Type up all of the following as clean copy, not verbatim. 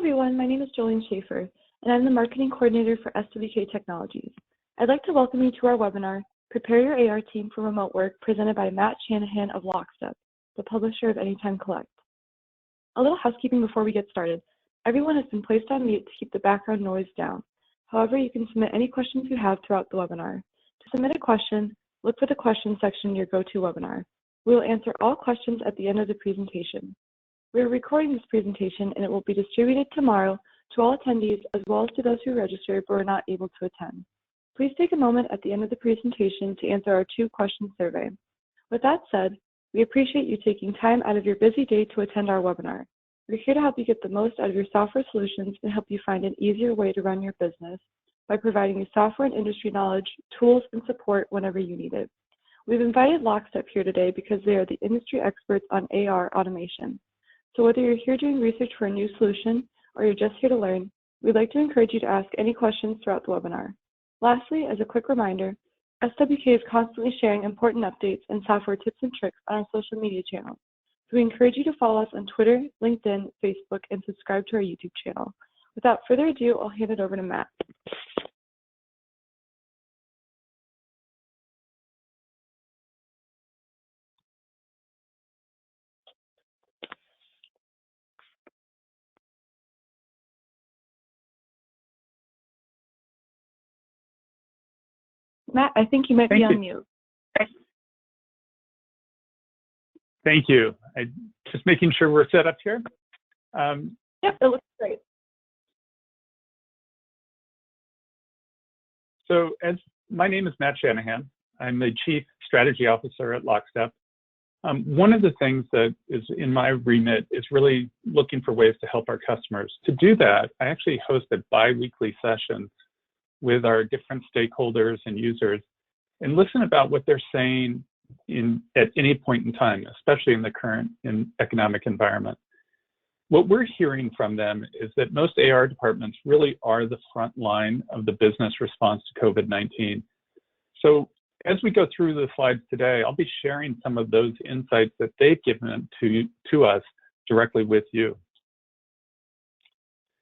everyone, my name is Jolene Schaefer, and I'm the Marketing Coordinator for SWK Technologies. I'd like to welcome you to our webinar, Prepare Your AR Team for Remote Work, presented by Matt Shanahan of Lockstep, the publisher of Anytime Collect. A little housekeeping before we get started. Everyone has been placed on mute to keep the background noise down. However, you can submit any questions you have throughout the webinar. To submit a question, look for the questions section in your GoToWebinar. We will answer all questions at the end of the presentation. We are recording this presentation and it will be distributed tomorrow to all attendees as well as to those who registered but were not able to attend. Please take a moment at the end of the presentation to answer our 2-question survey. With that said, we appreciate you taking time out of your busy day to attend our webinar. We're here to help you get the most out of your software solutions and help you find an easier way to run your business by providing you software and industry knowledge, tools, and support whenever you need it. We've invited Lockstep here today because they are the industry experts on AR automation. So whether you're here doing research for a new solution or you're just here to learn, we'd like to encourage you to ask any questions throughout the webinar. Lastly, as a quick reminder, SWK is constantly sharing important updates and software tips and tricks on our social media channels. So we encourage you to follow us on Twitter, LinkedIn, Facebook, and subscribe to our YouTube channel. Without further ado, I'll hand it over to Matt. Matt, I think you might be on mute. Thank you. Just making sure we're set up here. Yep, it looks great. So my name is Matt Shanahan. I'm the Chief Strategy Officer at Lockstep. One of the things that is in my remit is really looking for ways to help our customers. To do that, I actually host a bi-weekly session with our different stakeholders and users and listen about what they're saying at any point in time, especially in the current economic environment. What we're hearing from them is that most AR departments really are the front line of the business response to COVID-19. So as we go through the slides today, I'll be sharing some of those insights that they've given to us directly with you.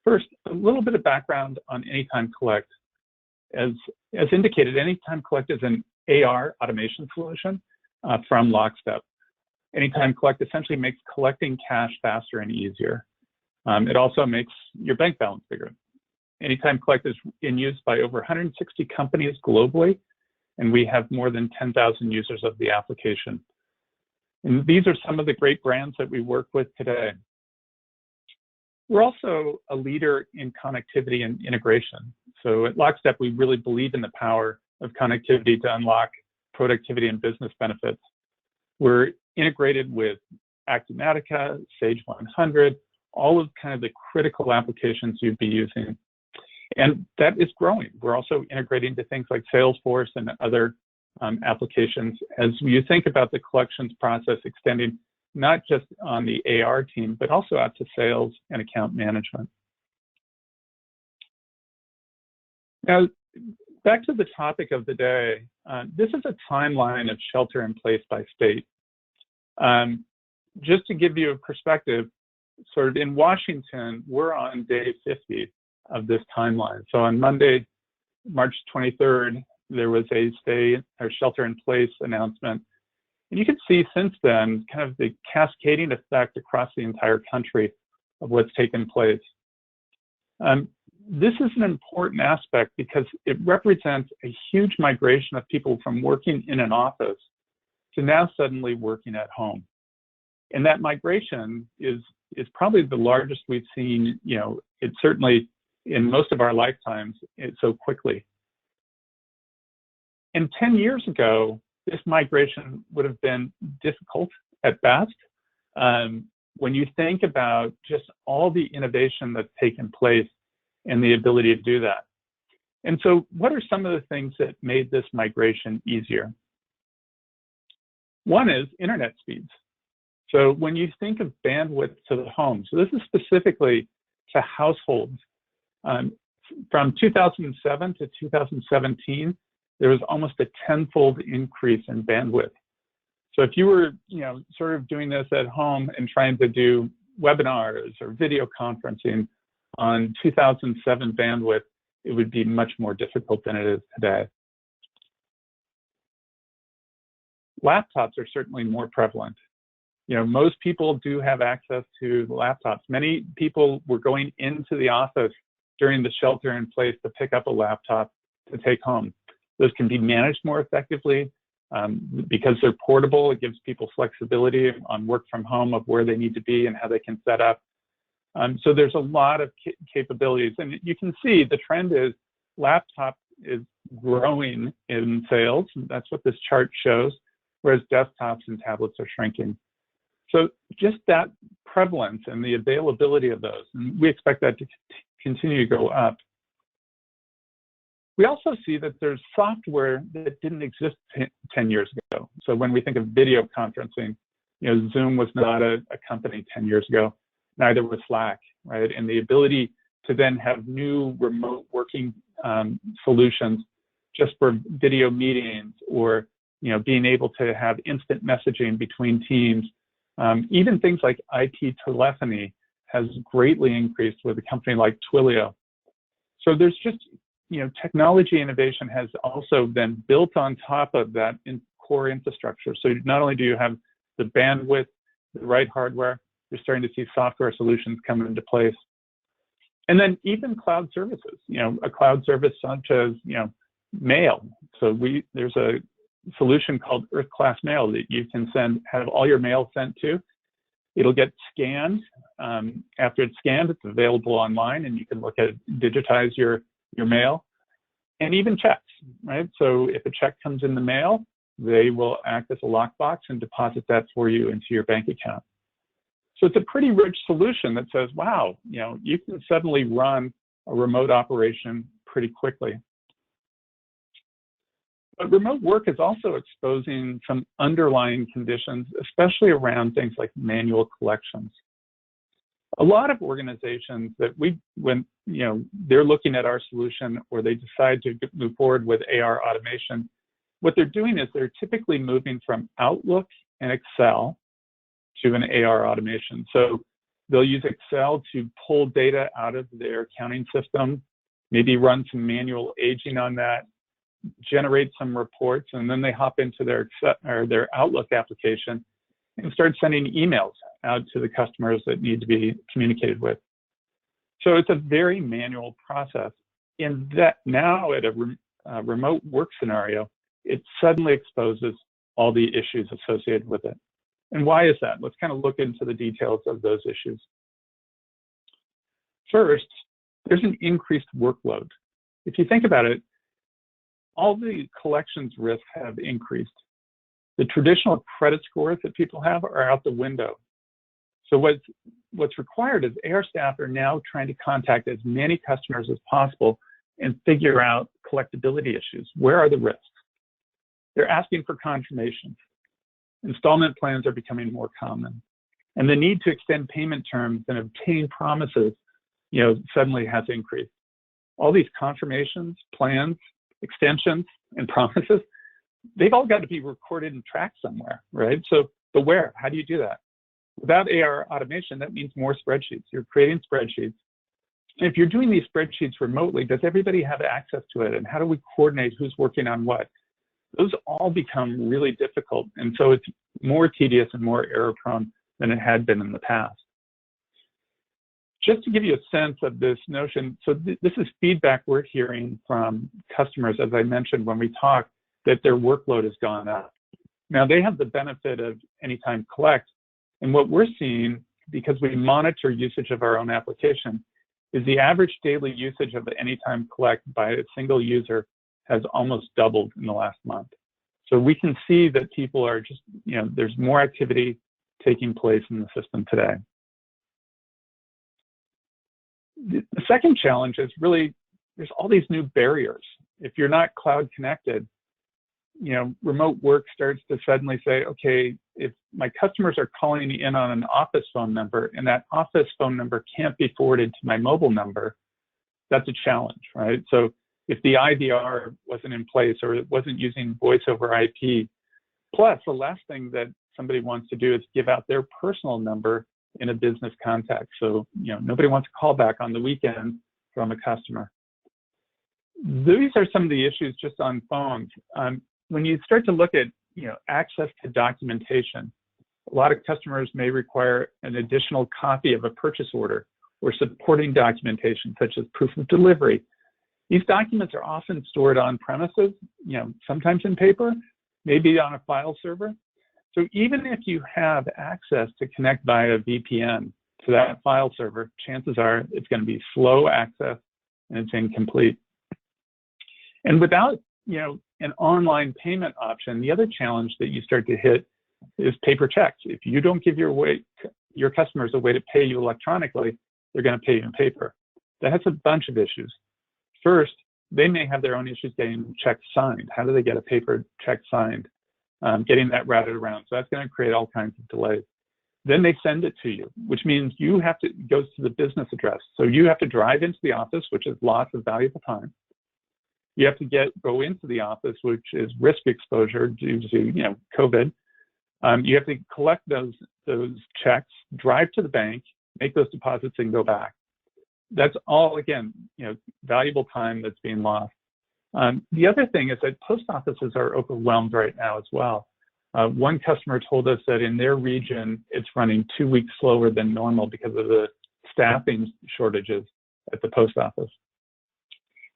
First, a little bit of background on Anytime Collect. As indicated, Anytime Collect is an AR automation solution from Lockstep. Anytime Collect essentially makes collecting cash faster and easier. It also makes your bank balance bigger. Anytime Collect is in use by over 160 companies globally, and we have more than 10,000 users of the application. And these are some of the great brands that we work with today. We're also a leader in connectivity and integration. So at Lockstep, we really believe in the power of connectivity to unlock productivity and business benefits. We're integrated with Acumatica, Sage 100, all of kind of the critical applications you'd be using. And that is growing. We're also integrating to things like Salesforce and other applications as you think about the collections process extending not just on the AR team, but also out to sales and account management. Now, back to the topic of the day. This is a timeline of shelter in place by state. Just to give you a perspective, sort of in Washington, we're on day 50 of this timeline. So on Monday, March 23rd, there was a stay or shelter in place announcement. And you can see since then kind of the cascading effect across the entire country of what's taken place. This is an important aspect because it represents a huge migration of people from working in an office to now suddenly working at home. And that migration is probably the largest we've seen, it's certainly in most of our lifetimes, so quickly. And 10 years ago, this migration would have been difficult at best. When you think about just all the innovation that's taken place and the ability to do that. And so what are some of the things that made this migration easier? One is internet speeds. So when you think of bandwidth to the home, so this is specifically to households. From 2007 to 2017, there was almost a 10-fold increase in bandwidth. So if you were, sort of doing this at home and trying to do webinars or video conferencing on 2007 bandwidth, it would be much more difficult than it is today. Laptops are certainly more prevalent. Most people do have access to laptops. Many people were going into the office during the shelter in place to pick up a laptop to take home. Those can be managed more effectively because they're portable. It gives people flexibility on work from home of where they need to be and how they can set up. So there's a lot of capabilities. And you can see the trend is laptop is growing in sales. That's what this chart shows, whereas desktops and tablets are shrinking. So just that prevalence and the availability of those, and we expect that to continue to go up. We also see that there's software that didn't exist 10 years ago. So when we think of video conferencing, Zoom was not a company 10 years ago, neither was Slack, right? And the ability to then have new remote working solutions just for video meetings, or being able to have instant messaging between teams. Even things like IP telephony has greatly increased with a company like Twilio. So there's just, technology innovation has also been built on top of that core infrastructure. So not only do you have the bandwidth, the right hardware, you're starting to see software solutions come into place. And then even cloud services, a cloud service such as, mail. So there's a solution called Earth Class Mail that you can have all your mail sent to. It'll get scanned. After it's scanned, it's available online, and you can digitize your mail, and even checks, right? So if a check comes in the mail, they will act as a lockbox and deposit that for you into your bank account. So it's a pretty rich solution that says, wow, you can suddenly run a remote operation pretty quickly. But remote work is also exposing some underlying conditions, especially around things like manual collections. A lot of organizations that when they're looking at our solution, or they decide to move forward with AR automation, what they're doing is they're typically moving from Outlook and Excel to an AR automation. So they'll use Excel to pull data out of their accounting system, maybe run some manual aging on that, generate some reports, and then they hop into their Outlook application and start sending emails out to the customers that need to be communicated with. So it's a very manual process. In that, now at a remote work scenario, it suddenly exposes all the issues associated with it. And why is that? Let's kind of look into the details of those issues. First, there's an increased workload. If you think about it, all the collections risks have increased. The traditional credit scores that people have are out the window. So what's required is AR staff are now trying to contact as many customers as possible and figure out collectability issues. Where are the risks? They're asking for confirmations. Installment plans are becoming more common. And the need to extend payment terms and obtain promises, suddenly has increased. All these confirmations, plans, extensions, and promises, they've all got to be recorded and tracked somewhere, right? So, but where? How do you do that? Without AR automation, that means more spreadsheets. You're creating spreadsheets. And if you're doing these spreadsheets remotely, does everybody have access to it? And how do we coordinate who's working on what? Those all become really difficult. And so it's more tedious and more error prone than it had been in the past. Just to give you a sense of this notion, so this is feedback we're hearing from customers, as I mentioned when we talked, that their workload has gone up. Now they have the benefit of Anytime Collect, and what we're seeing, because we monitor usage of our own application, is the average daily usage of the Anytime Collect by a single user has almost doubled in the last month. So we can see that people are just, there's more activity taking place in the system today. The second challenge is really, there's all these new barriers. If you're not cloud connected, remote work starts to suddenly say, okay, if my customers are calling in on an office phone number and that office phone number can't be forwarded to my mobile number, that's a challenge, right? So if the IVR wasn't in place or it wasn't using voice over IP, plus the last thing that somebody wants to do is give out their personal number in a business context. So, nobody wants a call back on the weekend from a customer. These are some of the issues just on phones. When you start to look at, access to documentation, a lot of customers may require an additional copy of a purchase order or supporting documentation, such as proof of delivery. These documents are often stored on premises, sometimes in paper, maybe on a file server. So even if you have access to connect via VPN to that file server, chances are it's going to be slow access and it's incomplete. And without, an online payment option, the other challenge that you start to hit is paper checks. If you don't give your customers a way to pay you electronically, they're going to pay you in paper. That has a bunch of issues. First, they may have their own issues getting checks signed. How do they get a paper check signed? Getting that routed around. So that's going to create all kinds of delays. Then they send it to you, which means it goes to the business address. So you have to drive into the office, which is lots of valuable time. You have to go into the office, which is risk exposure due to COVID. You have to collect those checks, drive to the bank, make those deposits, and go back. That's all, again, valuable time that's being lost. The other thing is that post offices are overwhelmed right now as well. One customer told us that in their region, it's running 2 weeks slower than normal because of the staffing shortages at the post office.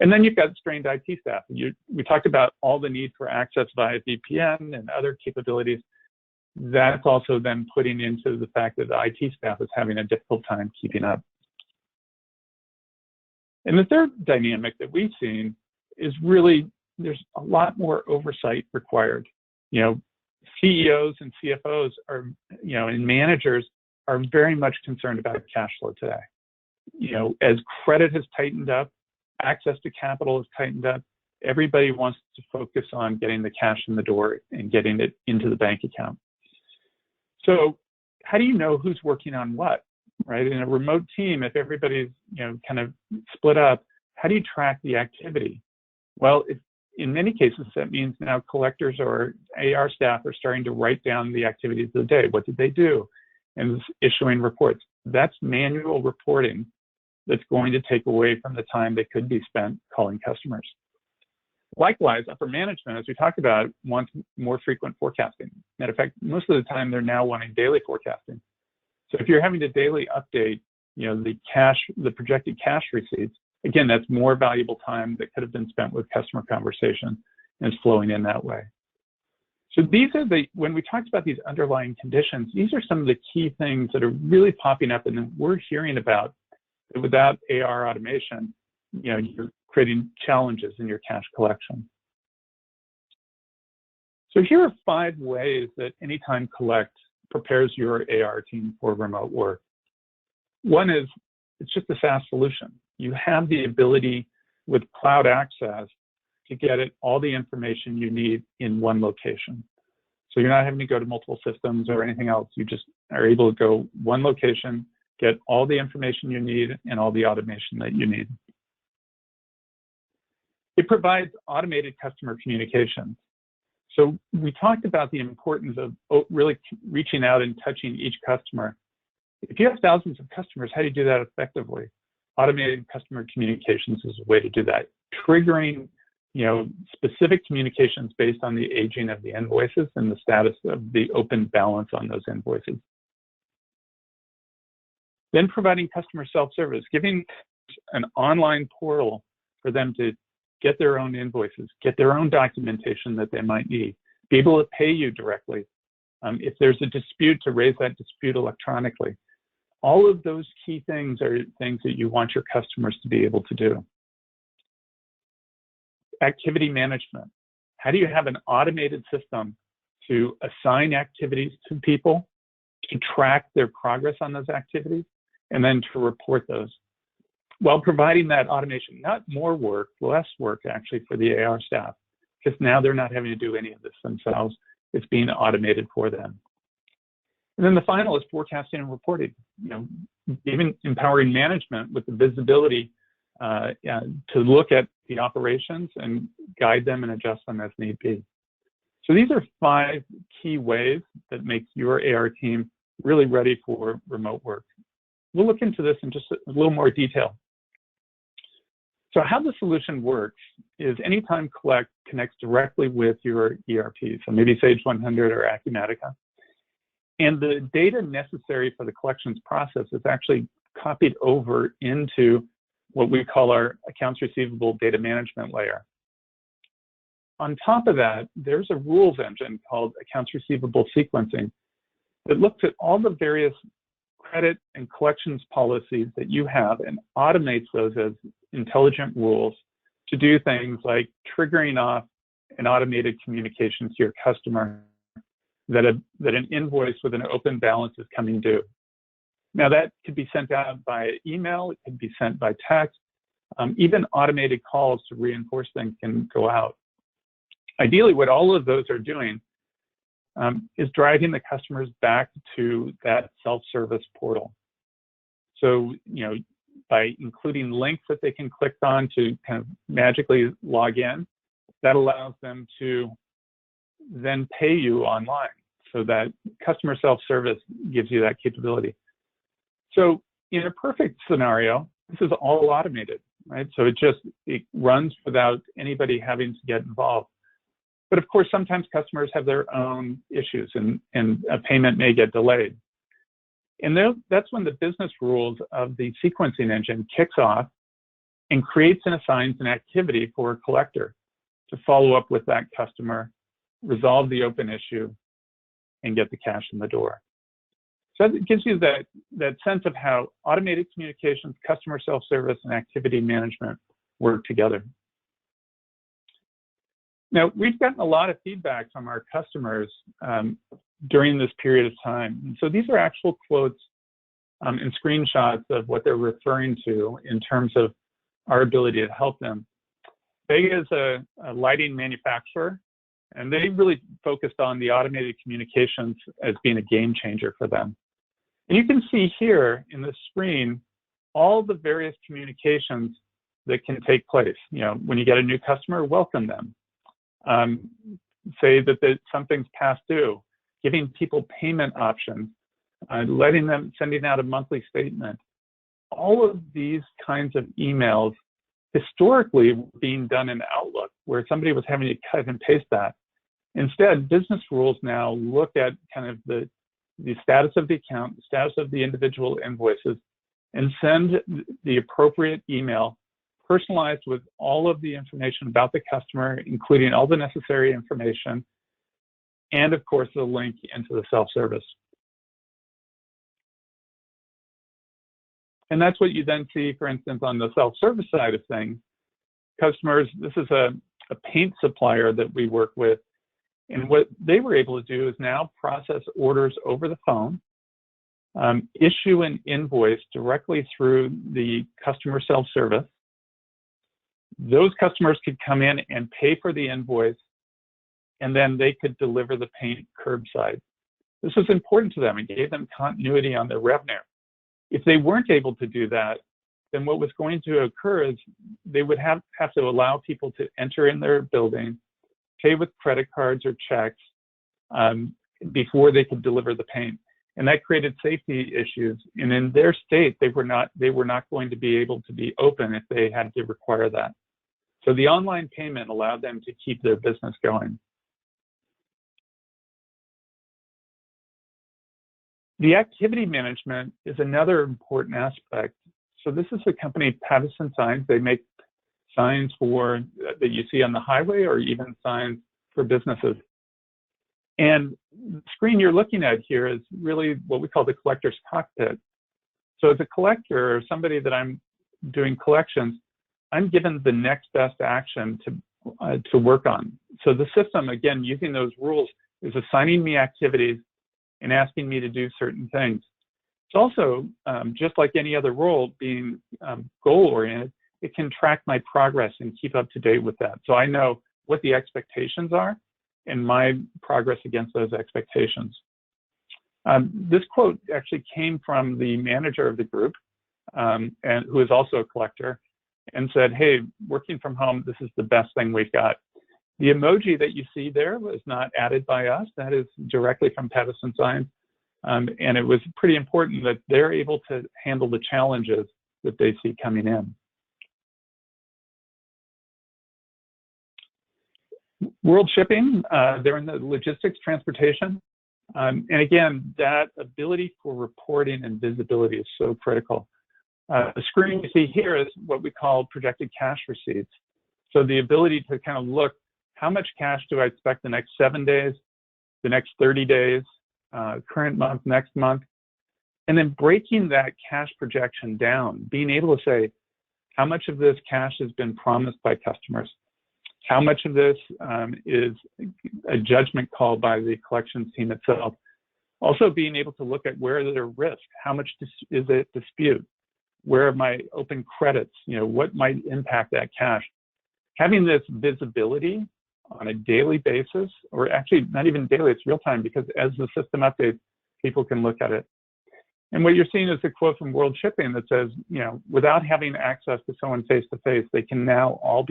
And then you've got strained IT staff. We talked about all the need for access via VPN and other capabilities. That's also then putting into the fact that the IT staff is having a difficult time keeping up. And the third dynamic that we've seen is really there's a lot more oversight required. CEOs and CFOs are, and managers are very much concerned about cash flow today. As credit has tightened up, access to capital has tightened up, everybody wants to focus on getting the cash in the door and getting it into the bank account. So how do you know who's working on what, right? In a remote team, if everybody's, kind of split up, how do you track the activity? Well, in many cases, that means now collectors or AR staff are starting to write down the activities of the day. What did they do? And issuing reports. That's manual reporting that's going to take away from the time that could be spent calling customers. Likewise, upper management, as we talked about, wants more frequent forecasting. Matter of fact, most of the time they're now wanting daily forecasting. So if you're having to daily update, the projected cash receipts, again, that's more valuable time that could have been spent with customer conversation and it's flowing in that way. So when we talked about these underlying conditions, these are some of the key things that are really popping up and that we're hearing about. That without AR automation, you're creating challenges in your cash collection. So here are 5 ways that Anytime Collect prepares your AR team for remote work. One is, it's just a SaaS solution. You have the ability with cloud access to get all the information you need in one location. So you're not having to go to multiple systems or anything else. You just are able to go one location, get all the information you need and all the automation that you need. It provides automated customer communications. So we talked about the importance of really reaching out and touching each customer. If you have thousands of customers, how do you do that effectively? Automated customer communications is a way to do that. Triggering, specific communications based on the aging of the invoices and the status of the open balance on those invoices. Then providing customer self-service, giving an online portal for them to get their own invoices, get their own documentation that they might need, be able to pay you directly. If there's a dispute, to raise that dispute electronically. All of those key things are things that you want your customers to be able to do. Activity management. How do you have an automated system to assign activities to people, to track their progress on those activities, and then to report those? While providing that automation, not more work, less work actually for the AR staff, because now they're not having to do any of this themselves. It's being automated for them. And then the final is forecasting and reporting. Even empowering management with the visibility to look at the operations and guide them and adjust them as need be. So these are 5 key ways that make your AR team really ready for remote work. We'll look into this in just a little more detail. So how the solution works is Anytime Collect connects directly with your ERP, so maybe Sage 100 or Acumatica. And the data necessary for the collections process is actually copied over into what we call our accounts receivable data management layer. On top of that, there's a rules engine called accounts receivable sequencing that looks at all the various credit and collections policies that you have and automates those as intelligent rules to do things like triggering off an automated communication to your customer that an invoice with an open balance is coming due. Now that could be sent out by email, it could be sent by text, even automated calls to reinforce things can go out. Ideally, what all of those are doing is driving the customers back to that self-service portal. So, by including links that they can click on to kind of magically log in, that allows them to then pay you online. So that customer self-service gives you that capability. So in a perfect scenario, this is all automated, right? So it runs without anybody having to get involved. But of course, sometimes customers have their own issues and a payment may get delayed. And that's when the business rules of the sequencing engine kicks off and creates and assigns an activity for a collector to follow up with that customer, resolve the open issue, and get the cash in the door. So it gives you that sense of how automated communications, customer self-service, and activity management work together. Now, we've gotten a lot of feedback from our customers during this period of time. And so these are actual quotes and screenshots of what they're referring to in terms of our ability to help them. Vega is a lighting manufacturer, and they really focused on the automated communications as being a game changer for them. And you can see here in the screen all the various communications that can take place. When you get a new customer, welcome them. Say that something's past due, giving people payment options, sending out a monthly statement. All of these kinds of emails historically were being done in Outlook, where somebody was having to cut and paste that. Instead, business rules now look at kind of the status of the account, the status of the individual invoices, and send the appropriate email personalized with all of the information about the customer, including all the necessary information, and of course, the link into the self-service. And that's what you then see, for instance, on the self-service side of things. Customers, this is a paint supplier that we work with, and what they were able to do is now process orders over the phone, issue an invoice directly through the customer self-service. Those customers could come in and pay for the invoice, and then they could deliver the paint curbside. This was important to them and gave them continuity on their revenue. If they weren't able to do that, then what was going to occur is they would have to allow people to enter in their building, pay with credit cards or checks before they could deliver the paint. And that created safety issues. And in their state, they were not going to be able to be open if they had to require that. So the online payment allowed them to keep their business going. The activity management is another important aspect. So this is the company Pattison Signs. They make signs that you see on the highway or even signs for businesses. And the screen you're looking at here is really what we call the collector's cockpit. So as a collector or somebody that I'm doing collections, I'm given the next best action to work on. So the system, again, using those rules, is assigning me activities and asking me to do certain things. It's also, just like any other role, being goal-oriented, it can track my progress and keep up to date with that. So I know what the expectations are and my progress against those expectations. This quote actually came from the manager of the group, and who is also a collector, and said, hey, working from home, this is the best thing we've got. The emoji that you see there was not added by us. That is directly from Pattison Signs. And it was pretty important that they're able to handle the challenges that they see coming in. World shipping, they're in the logistics transportation. And again, that ability for reporting and visibility is so critical. The screen you see here is what we call projected cash receipts. So the ability to kind of look, how much cash do I expect the next 7 days, the next 30 days, current month, next month, and then breaking that cash projection down, being able to say, how much of this cash has been promised by customers? How much of this is a judgment call by the collections team itself? Also being able to look at where there are risks. How much is it dispute? Where are my open credits? What might impact that cash? Having this visibility on a daily basis, or actually not even daily, it's real time, because as the system updates, people can look at it. And what you're seeing is a quote from World Shipping that says, without having access to someone face to face, they can now all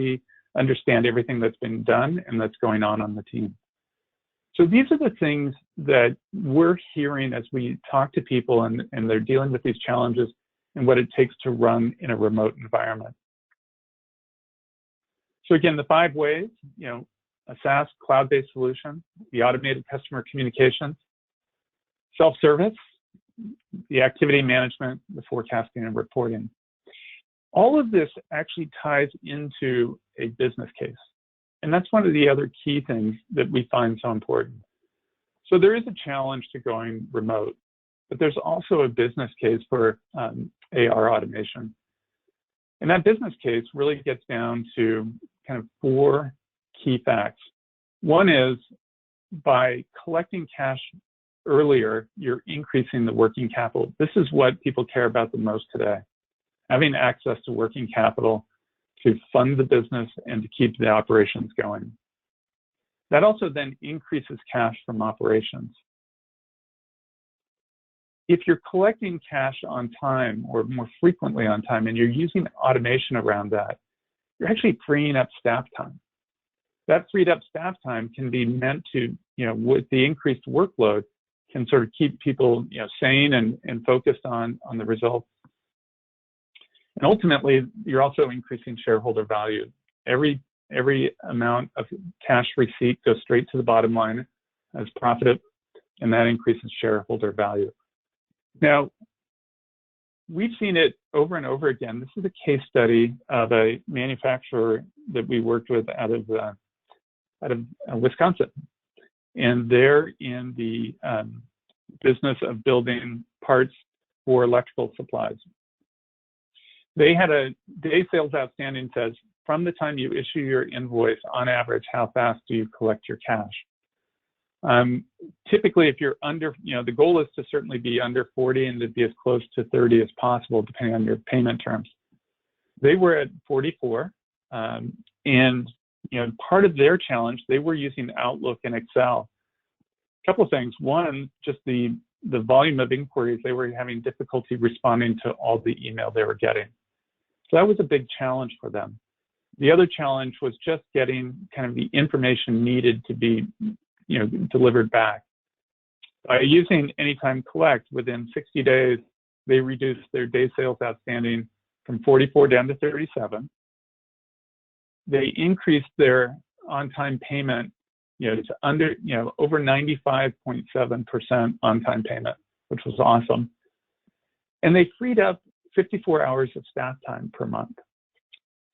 understand everything that's been done and that's going on the team. So these are the things that we're hearing as we talk to people and they're dealing with these challenges and what it takes to run in a remote environment. So again, the 5 ways, a SaaS cloud-based solution, the automated customer communications, self-service, the activity management, the forecasting and reporting. All of this actually ties into a business case. And that's one of the other key things that we find so important. So there is a challenge to going remote, but there's also a business case for AR automation. And that business case really gets down to kind of 4 key facts. One is, by collecting cash earlier, you're increasing the working capital. This is what people care about the most today. Having access to working capital to fund the business and to keep the operations going. That also then increases cash from operations. If you're collecting cash on time, or more frequently on time, and you're using automation around that, you're actually freeing up staff time. That freed up staff time can be meant to, with the increased workload, can sort of keep people, sane and focused on the results. And ultimately, you're also increasing shareholder value. Every amount of cash receipt goes straight to the bottom line as profit, and that increases shareholder value. Now, we've seen it over and over again. This is a case study of a manufacturer that we worked with out of Wisconsin, and they're in the business of building parts for electrical supplies. They had a day sales outstanding says, from the time you issue your invoice, on average, how fast do you collect your cash? Typically, if you're under, the goal is to certainly be under 40 and to be as close to 30 as possible, depending on your payment terms. They were at 44, and part of their challenge, they were using Outlook and Excel. A couple of things. One, just the volume of inquiries, they were having difficulty responding to all the email they were getting. So that was a big challenge for them. The other challenge was just getting kind of the information needed to be delivered back. By using Anytime Collect, within 60 days, they reduced their day sales outstanding from 44 down to 37. They increased their on-time payment, to over 95.7% on-time payment, which was awesome. And they freed up 54 hours of staff time per month.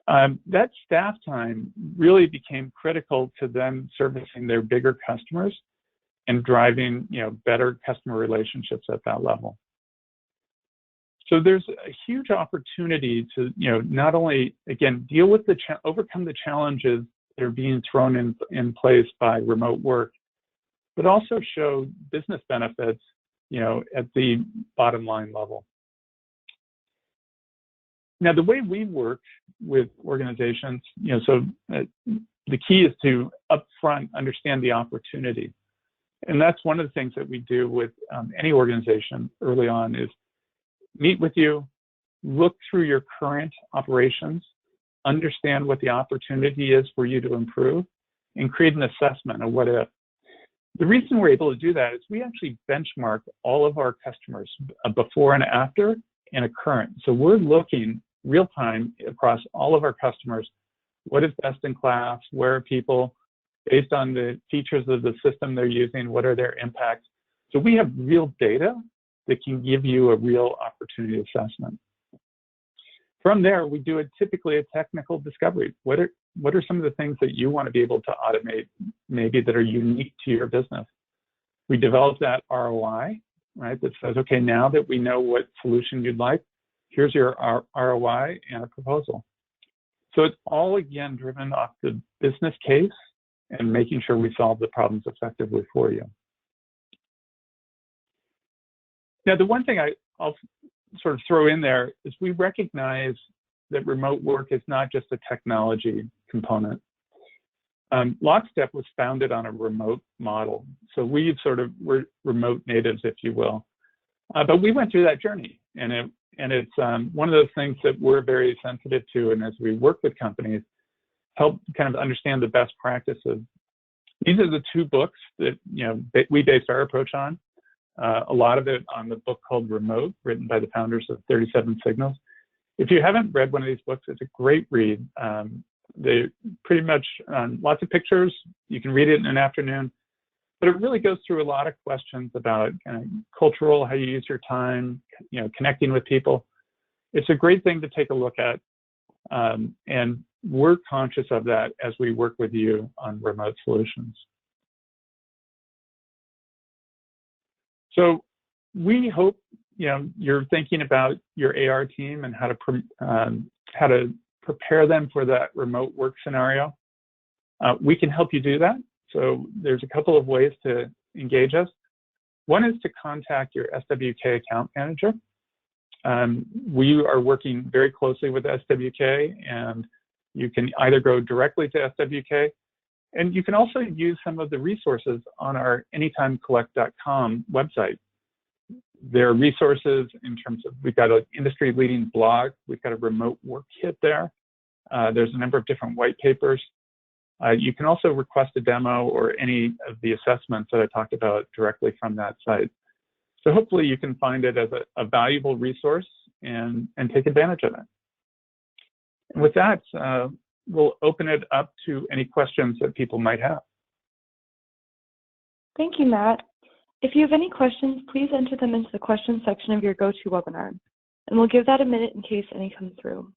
That staff time really became critical to them servicing their bigger customers and driving, better customer relationships at that level. So there's a huge opportunity to, not only, again, deal with overcome the challenges that are being thrown in place by remote work, but also show business benefits, at the bottom line level. Now, the way we work with organizations, the key is to upfront understand the opportunity. And that's one of the things that we do with any organization early on is meet with you, look through your current operations, understand what the opportunity is for you to improve, and create an assessment of what if. The reason we're able to do that is we actually benchmark all of our customers, before and after, and a current. So we're looking real time across all of our customers, what is best in class, where are people, based on the features of the system they're using, what are their impacts. So we have real data that can give you a real opportunity assessment. From there, we do typically a technical discovery. What are some of the things that you want to be able to automate, maybe that are unique to your business? We develop that ROI, right? That says, okay, now that we know what solution you'd like, here's your ROI and a proposal. So it's all, again, driven off the business case and making sure we solve the problems effectively for you. Now, the one thing I'll sort of throw in there is we recognize that remote work is not just a technology component. Lockstep was founded on a remote model. So we're remote natives, if you will. But we went through that journey, and it's one of those things that we're very sensitive to, and as we work with companies, help kind of understand the best practices. These are the two books that we based our approach on. A lot of it on the book called Remote, written by the founders of 37 Signals. If you haven't read one of these books, it's a great read. They pretty much lots of pictures. You can read it in an afternoon, but it really goes through a lot of questions about kind of cultural, how you use your time, connecting with people. It's a great thing to take a look at, and we're conscious of that as we work with you on remote solutions. So we hope you're thinking about your AR team and how to prepare them for that remote work scenario. We can help you do that. So there's a couple of ways to engage us. One is to contact your SWK account manager. We are working very closely with SWK, and you can either go directly to SWK, and you can also use some of the resources on our anytimecollect.com website. There are resources in terms of, we've got an industry-leading blog, we've got a remote work kit there. There's a number of different white papers. You can also request a demo or any of the assessments that I talked about directly from that site. So hopefully you can find it as a valuable resource and take advantage of it. And with that, we'll open it up to any questions that people might have. Thank you, Matt. If you have any questions, please enter them into the questions section of your GoToWebinar, and we'll give that a minute in case any come through.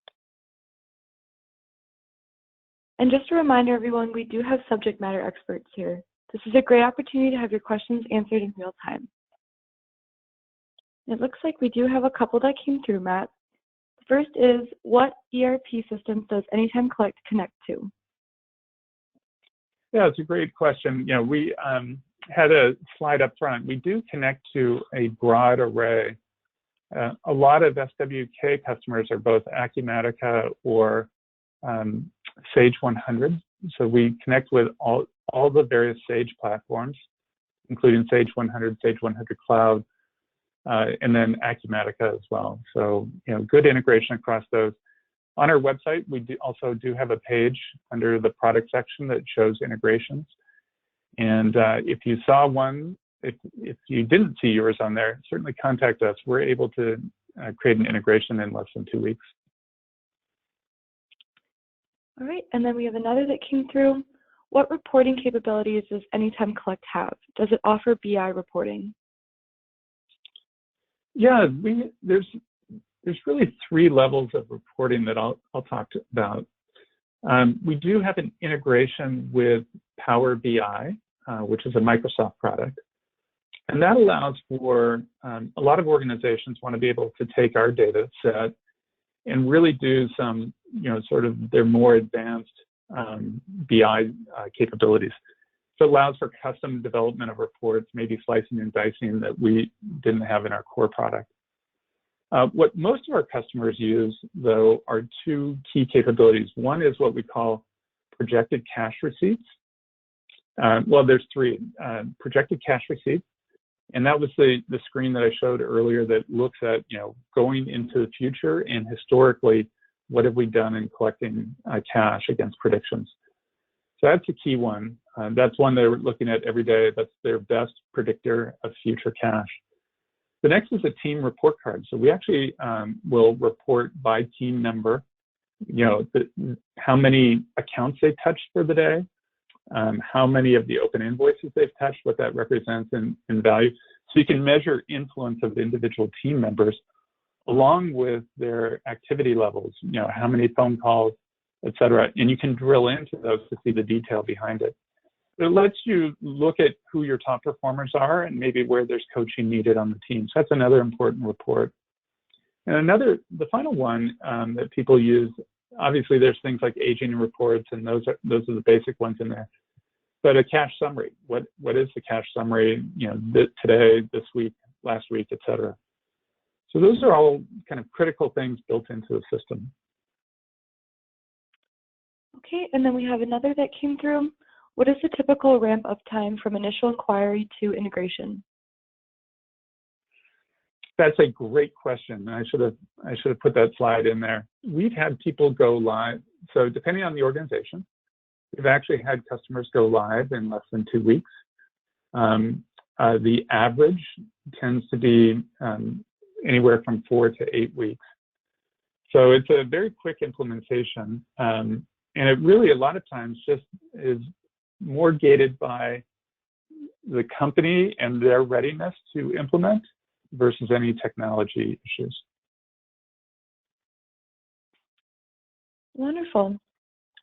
And just a reminder, everyone, we do have subject matter experts here. This is a great opportunity to have your questions answered in real time. It looks like we do have a couple that came through, Matt. The first is, what ERP systems does Anytime Collect connect to? Yeah, it's a great question. We had a slide up front. We do connect to a broad array. A lot of SWK customers are both Acumatica or Sage 100. So we connect with all the various Sage platforms, including Sage 100, Sage 100 Cloud, and then Acumatica as well. So, good integration across those. On our website, we also do have a page under the product section that shows integrations. And if you saw one, if you didn't see yours on there, certainly contact us. We're able to create an integration in less than 2 weeks. All right, and then we have another that came through. What reporting capabilities does Anytime Collect have? Does it offer BI reporting? Yeah, there's really 3 levels of reporting that I'll talk about. We do have an integration with Power BI, which is a Microsoft product. And that allows for a lot of organizations want to be able to take our data set and really do some, sort of their more advanced BI capabilities. So it allows for custom development of reports, maybe slicing and dicing that we didn't have in our core product. What most of our customers use, though, are 2 key capabilities. One is what we call projected cash receipts. Well, there's 3. Projected cash receipts, and that was the screen that I showed earlier that looks at, going into the future and historically, what have we done in collecting cash against predictions. So that's a key one. That's one they're looking at every day. That's their best predictor of future cash. The next is a team report card. So we actually will report by team member, how many accounts they touched for the day, how many of the open invoices they've touched, what that represents in value. So you can measure influence of individual team members along with their activity levels, how many phone calls, et cetera. And you can drill into those to see the detail behind it. It lets you look at who your top performers are and maybe where there's coaching needed on the team. So that's another important report. And the final one that people use, obviously there's things like aging reports, and those are the basic ones in there. But a cash summary, what is the cash summary, today, this week, last week, et cetera. So those are all kind of critical things built into the system. Okay, and then we have another that came through. What is the typical ramp-up time from initial inquiry to integration? That's a great question. I should have put that slide in there. We've had people go live. So depending on the organization, we've actually had customers go live in less than 2 weeks. The average tends to be anywhere from 4 to 8 weeks. So it's a very quick implementation. And it really, a lot of times, just is more gated by the company and their readiness to implement versus any technology issues. Wonderful.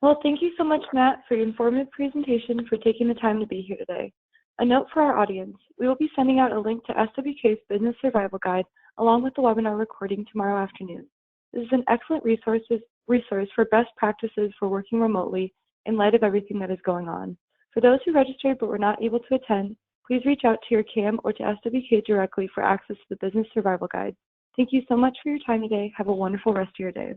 Well, thank you so much, Matt, for your informative presentation, for taking the time to be here today. A note for our audience, we will be sending out a link to SWK's Business Survival Guide along with the webinar recording tomorrow afternoon. This is an excellent resource for best practices for working remotely in light of everything that is going on. For those who registered but were not able to attend, please reach out to your CAM or to SWK directly for access to the Business Survival Guide. Thank you so much for your time today. Have a wonderful rest of your day.